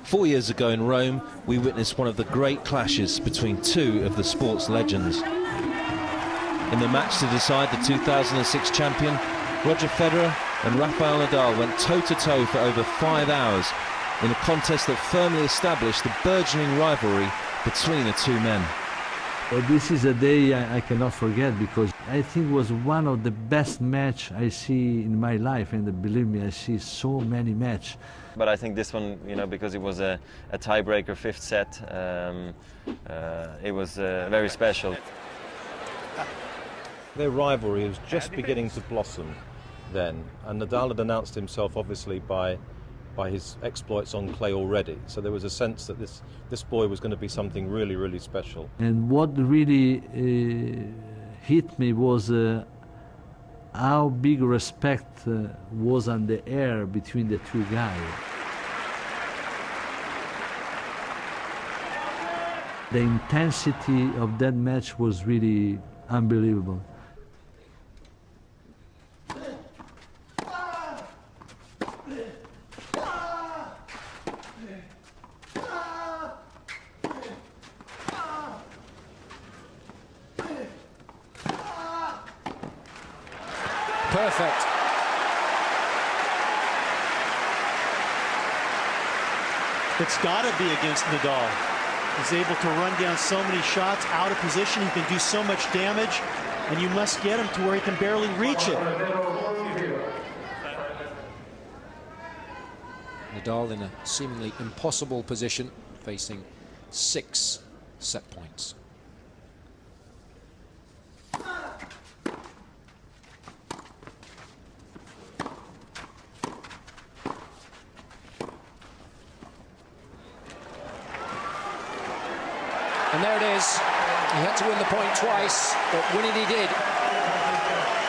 4 years ago in Rome, we witnessed one of the great clashes between two of the sport's legends. In the match to decide the 2006 champion, Roger Federer and Rafael Nadal went toe-to-toe for over 5 hours in a contest that firmly established the burgeoning rivalry between the two men. Well, this is a day I cannot forget, because I think it was one of the best matches I see in my life, and believe me, I see so many matches. But I think this one, you know, because it was a tiebreaker, fifth set, it was very special. Their rivalry was just beginning to blossom then, and Nadal had announced himself obviously by his exploits on clay already, so there was a sense that this boy was going to be something really, really special. And what really hit me was how big respect was on the air between the two guys. The intensity of that match was really unbelievable. Perfect. It's got to be against Nadal. He's able to run down so many shots out of position. He can do so much damage, and you must get him to where he can barely reach it. Nadal in a seemingly impossible position, facing 6 set points. And there it is. He had to win the point twice, but win it he did.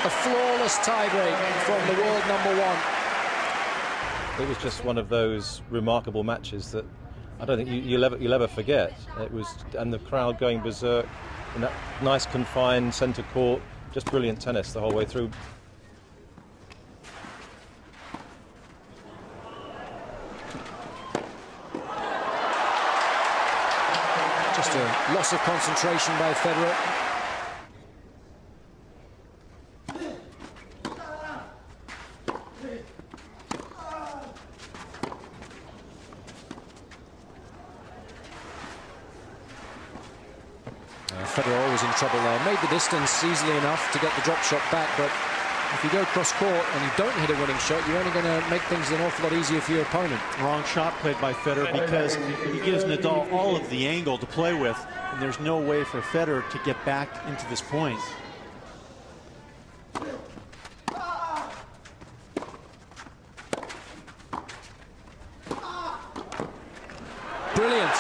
A flawless tiebreak from the world #1. It was just one of those remarkable matches that I don't think you'll ever forget. It was, and the crowd going berserk in that nice confined centre court, just brilliant tennis the whole way through. Just a loss of concentration by Federer. Federer always in trouble there. Made the distance easily enough to get the drop shot back, but if you go cross court and you don't hit a winning shot, you're only going to make things an awful lot easier for your opponent. Wrong shot played by Federer, because he gives Nadal all of the angle to play with, and there's no way for Federer to get back into this point. Brilliant.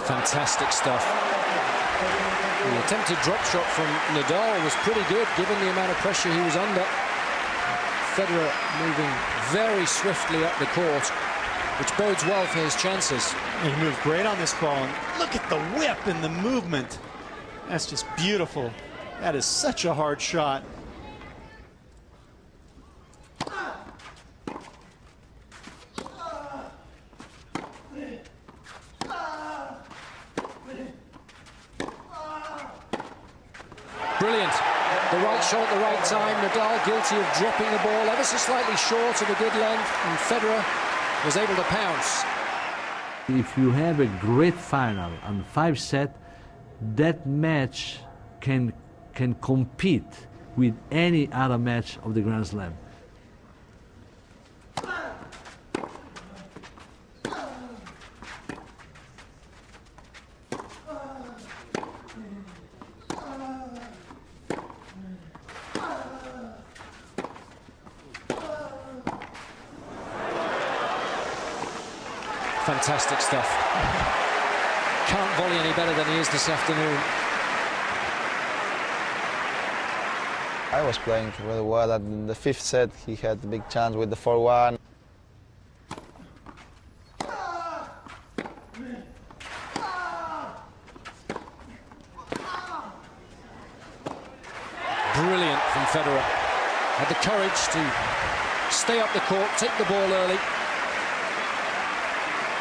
Fantastic stuff. The attempted drop shot from Nadal was pretty good, given the amount of pressure he was under. Federer moving very swiftly up the court, which bodes well for his chances. He moved great on this ball, and look at the whip and the movement. That's just beautiful. That is such a hard shot. Brilliant. The right shot at the right time. Nadal guilty of dropping the ball ever so slightly short of a good length, and Federer was able to pounce. If you have a great final on 5 sets, that match can compete with any other match of the Grand Slam. Fantastic stuff. Can't volley any better than he is this afternoon. I was playing really well, and in the fifth set he had a big chance with the 4-1. Brilliant from Federer. Had the courage to stay up the court, take the ball early.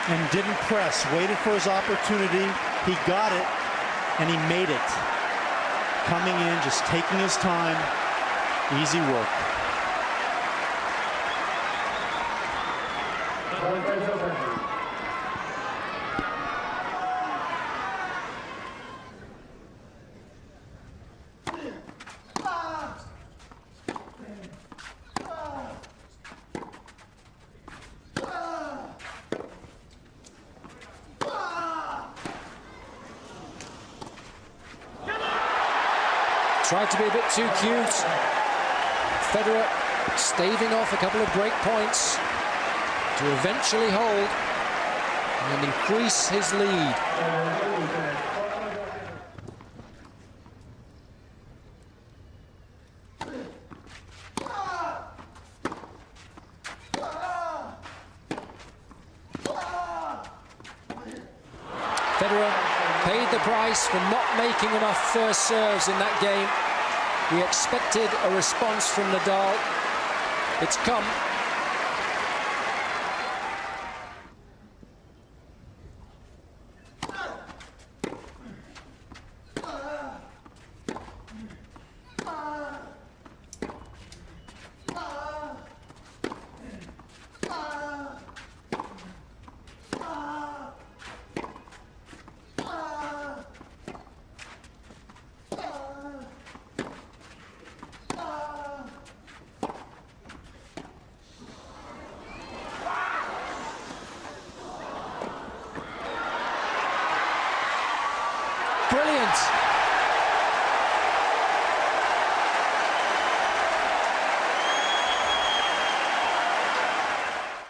And didn't press, waited for his opportunity. He got it, and he made it. Coming in, just taking his time. Easy work. Tried to be a bit too cute. Federer staving off a couple of break points to eventually hold and increase his lead. Federer paid the price for not making enough first serves in that game. We expected a response from Nadal. It's come. Brilliant.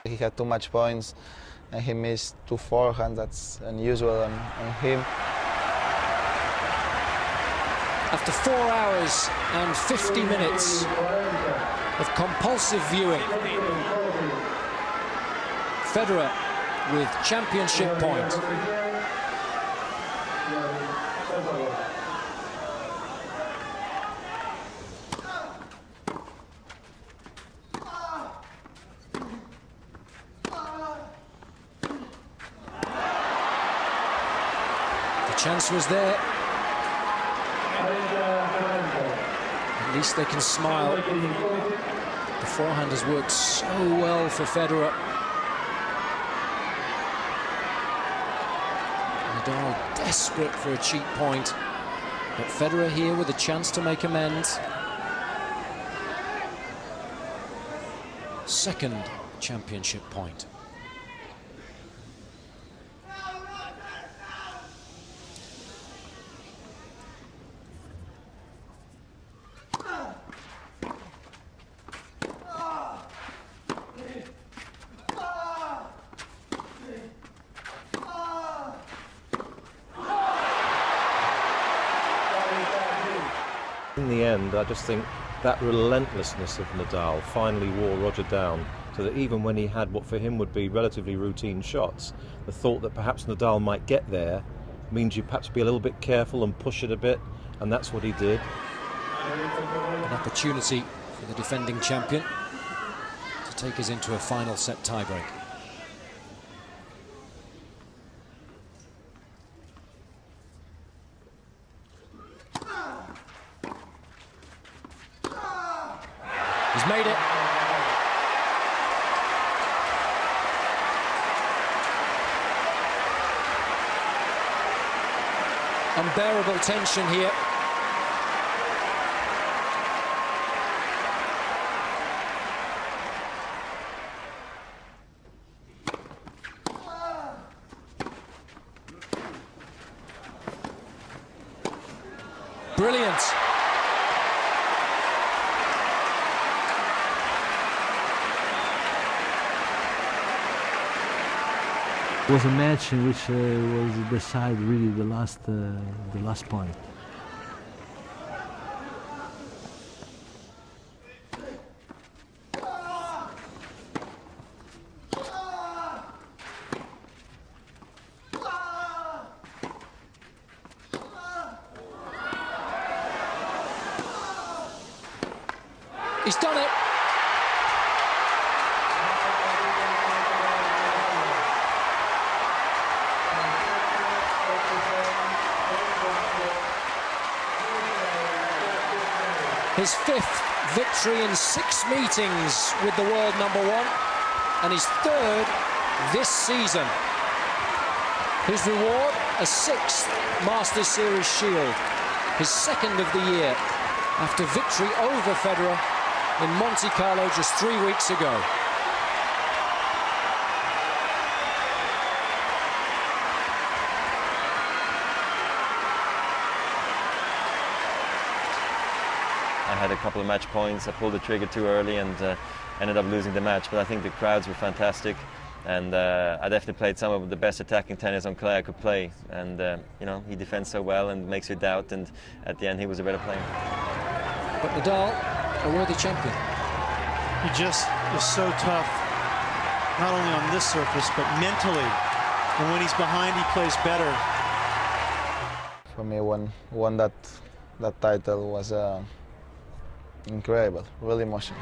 He had too much points, and he missed 2 forehands. That's unusual on him. After 4 hours and 50 minutes of compulsive viewing, Federer with championship point. The chance was there. At least they can smile. The forehand has worked so well for Federer. Nadal desperate for a cheap point, but Federer here with a chance to make amends. Second championship point. In the end, I just think that relentlessness of Nadal finally wore Roger down, so that even when he had what for him would be relatively routine shots, the thought that perhaps Nadal might get there means you perhaps be a little bit careful and push it a bit, and that's what he did. An opportunity for the defending champion to take us into a final set tiebreak. He's made it. Unbearable tension here. Brilliant. It was a match in which was decided really the last point. He's done it. His 5th victory in 6 meetings with the world #1, and his 3rd this season. His reward, a 6th Masters Series shield, his 2nd of the year, after victory over Federer in Monte Carlo just 3 weeks ago. I had a couple of match points. I pulled the trigger too early and ended up losing the match. But I think the crowds were fantastic, and I definitely played some of the best attacking tennis on clay I could play. And you know, he defends so well and makes you doubt. And at the end, he was a better player. But Nadal, a worthy champion. He just is so tough, not only on this surface but mentally. And when he's behind, he plays better. For me, won that title was incredible, really emotional.